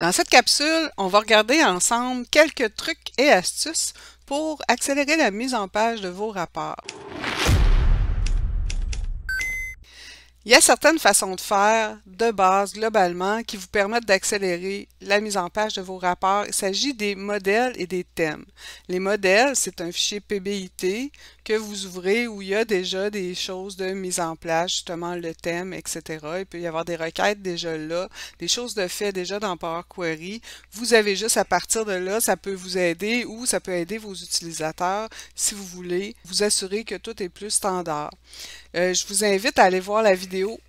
Dans cette capsule, on va regarder ensemble quelques trucs et astuces pour accélérer la mise en page de vos rapports. Il y a certaines façons de faire de base globalement qui vous permettent d'accélérer la mise en page de vos rapports. Il s'agit des modèles et des thèmes. Les modèles, c'est un fichier PBIT que vous ouvrez où il y a déjà des choses de mise en place, justement le thème, etc. Il peut y avoir des requêtes déjà là, des choses de fait déjà dans Power Query. Vous avez juste à partir de là, ça peut vous aider ou ça peut aider vos utilisateurs si vous voulez vous assurer que tout est plus standard. Je vous invite à aller voir la vidéo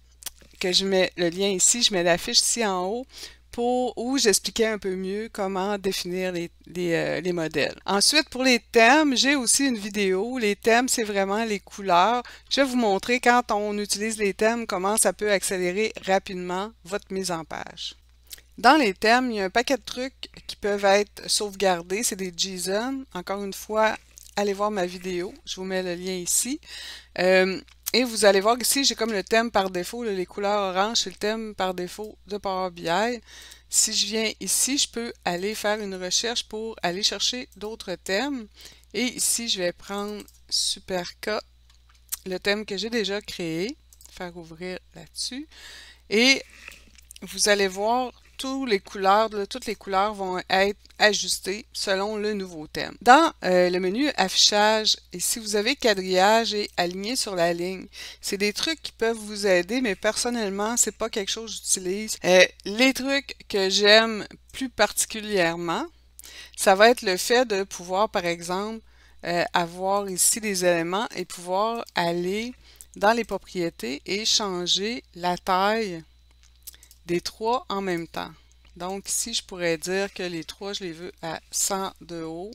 que je mets le lien ici, je mets la fiche ici en haut où j'expliquais un peu mieux comment définir les modèles. Ensuite, pour les thèmes, j'ai aussi une vidéo. Les thèmes, c'est vraiment les couleurs. Je vais vous montrer quand on utilise les thèmes, comment ça peut accélérer rapidement votre mise en page. Dans les thèmes, il y a un paquet de trucs qui peuvent être sauvegardés. C'est des JSON. Encore une fois, allez voir ma vidéo. Je vous mets le lien ici. Et vous allez voir ici, j'ai comme le thème par défaut, là, les couleurs orange, c'est le thème par défaut de Power BI. Si je viens ici, je peux aller faire une recherche pour aller chercher d'autres thèmes. Et ici, je vais prendre Superk, le thème que j'ai déjà créé, faire ouvrir là-dessus. Et vous allez voir toutes les couleurs vont être ajustées selon le nouveau thème. Dans le menu affichage, ici vous avez quadrillage et aligné sur la ligne. C'est des trucs qui peuvent vous aider, mais personnellement, c'est pas quelque chose que j'utilise. Les trucs que j'aime plus particulièrement, ça va être le fait de pouvoir, par exemple, avoir ici des éléments et pouvoir aller dans les propriétés et changer la taille des trois en même temps. Donc ici, je pourrais dire que les trois, je les veux à 100 de haut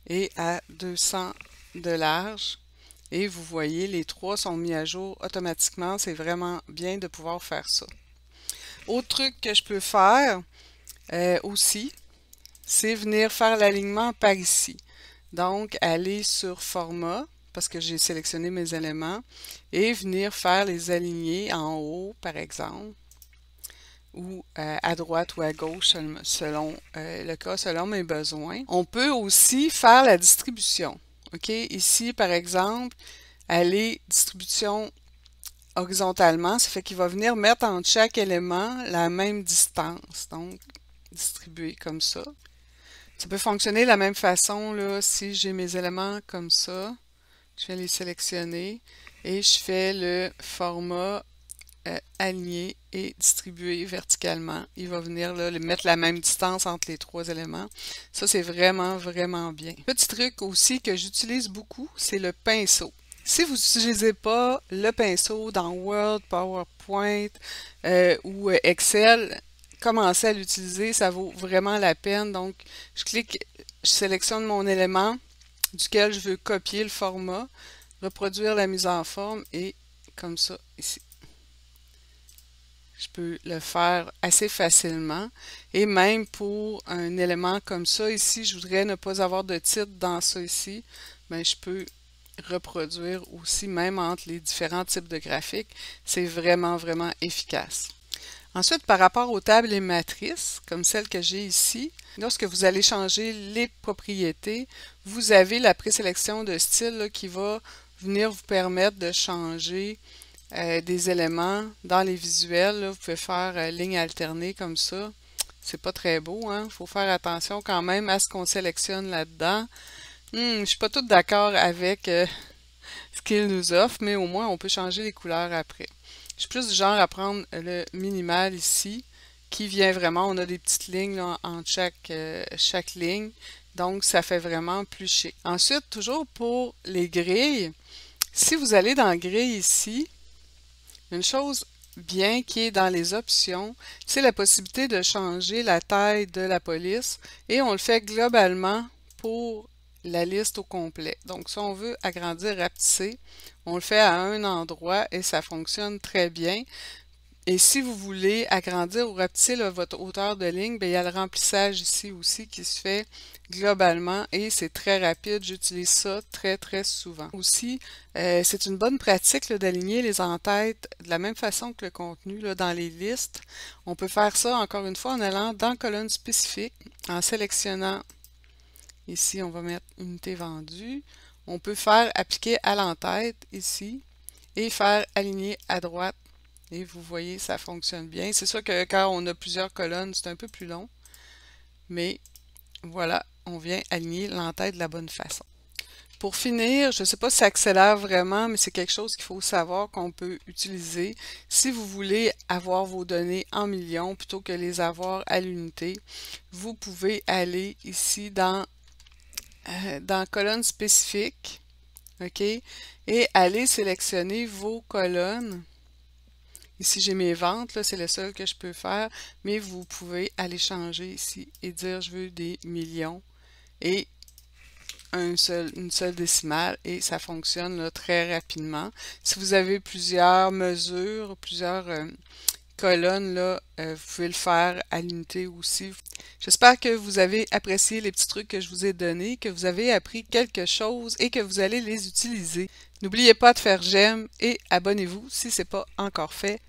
et à 200 de large. Et vous voyez, les trois sont mis à jour automatiquement. C'est vraiment bien de pouvoir faire ça. Autre truc que je peux faire aussi, c'est venir faire l'alignement par ici. Donc, aller sur Format, parce que j'ai sélectionné mes éléments, et venir faire les aligner en haut, par exemple, ou à droite ou à gauche selon le cas, selon mes besoins. On peut aussi faire la distribution. OK? Ici, par exemple, aller distribution horizontalement, ça fait qu'il va venir mettre entre chaque élément la même distance. Donc, distribuer comme ça. Ça peut fonctionner de la même façon là, si j'ai mes éléments comme ça. Je vais les sélectionner et je fais le format aligné et distribué verticalement. Il va venir là, mettre la même distance entre les trois éléments. Ça, c'est vraiment, vraiment bien. Petit truc aussi que j'utilise beaucoup, c'est le pinceau. Si vous n'utilisez pas le pinceau dans Word, PowerPoint ou Excel, commencez à l'utiliser, ça vaut vraiment la peine. Donc, je sélectionne mon élément duquel je veux copier le format, reproduire la mise en forme et comme ça ici. Je peux le faire assez facilement. Et même pour un élément comme ça, ici, je voudrais ne pas avoir de titre dans ça ici, mais je peux reproduire aussi, même entre les différents types de graphiques. C'est vraiment, vraiment efficace. Ensuite, par rapport aux tables et matrices, comme celle que j'ai ici, lorsque vous allez changer les propriétés, vous avez la présélection de style là, qui va venir vous permettre de changer des éléments dans les visuels. Là, vous pouvez faire ligne alternée comme ça. C'est pas très beau, hein? Il faut faire attention quand même à ce qu'on sélectionne là-dedans. Je suis pas toute d'accord avec ce qu'il nous offre, mais au moins on peut changer les couleurs après. Je suis plus du genre à prendre le minimal ici, qui vient vraiment, on a des petites lignes là, entre chaque ligne, donc ça fait vraiment plus chic. Ensuite, toujours pour les grilles, si vous allez dans grille ici, une chose bien qui est dans les options, c'est la possibilité de changer la taille de la police et on le fait globalement pour la liste au complet. Donc, si on veut agrandir, rapetisser, on le fait à un endroit et ça fonctionne très bien. Et si vous voulez agrandir ou rapetisser là, votre hauteur de ligne, bien, il y a le remplissage ici aussi qui se fait globalement et c'est très rapide. J'utilise ça très souvent. Aussi, c'est une bonne pratique d'aligner les entêtes de la même façon que le contenu là, dans les listes. On peut faire ça encore une fois en allant dans colonne spécifique, en sélectionnant ici, on va mettre unité vendue. On peut faire appliquer à l'entête ici et faire aligner à droite. Et vous voyez, ça fonctionne bien. C'est sûr que quand on a plusieurs colonnes, c'est un peu plus long. Mais voilà, on vient aligner l'entête de la bonne façon. Pour finir, je ne sais pas si ça accélère vraiment, mais c'est quelque chose qu'il faut savoir qu'on peut utiliser. Si vous voulez avoir vos données en millions plutôt que les avoir à l'unité, vous pouvez aller ici dans colonne spécifique, OK, et aller sélectionner vos colonnes. Ici, j'ai mes ventes, là, c'est le seul que je peux faire, mais vous pouvez aller changer ici et dire je veux des millions et une seule décimale et ça fonctionne là, très rapidement. Si vous avez plusieurs mesures, plusieurs colonnes, là, vous pouvez le faire à l'unité aussi. J'espère que vous avez apprécié les petits trucs que je vous ai donnés, que vous avez appris quelque chose et que vous allez les utiliser. N'oubliez pas de faire j'aime et abonnez-vous si ce n'est pas encore fait.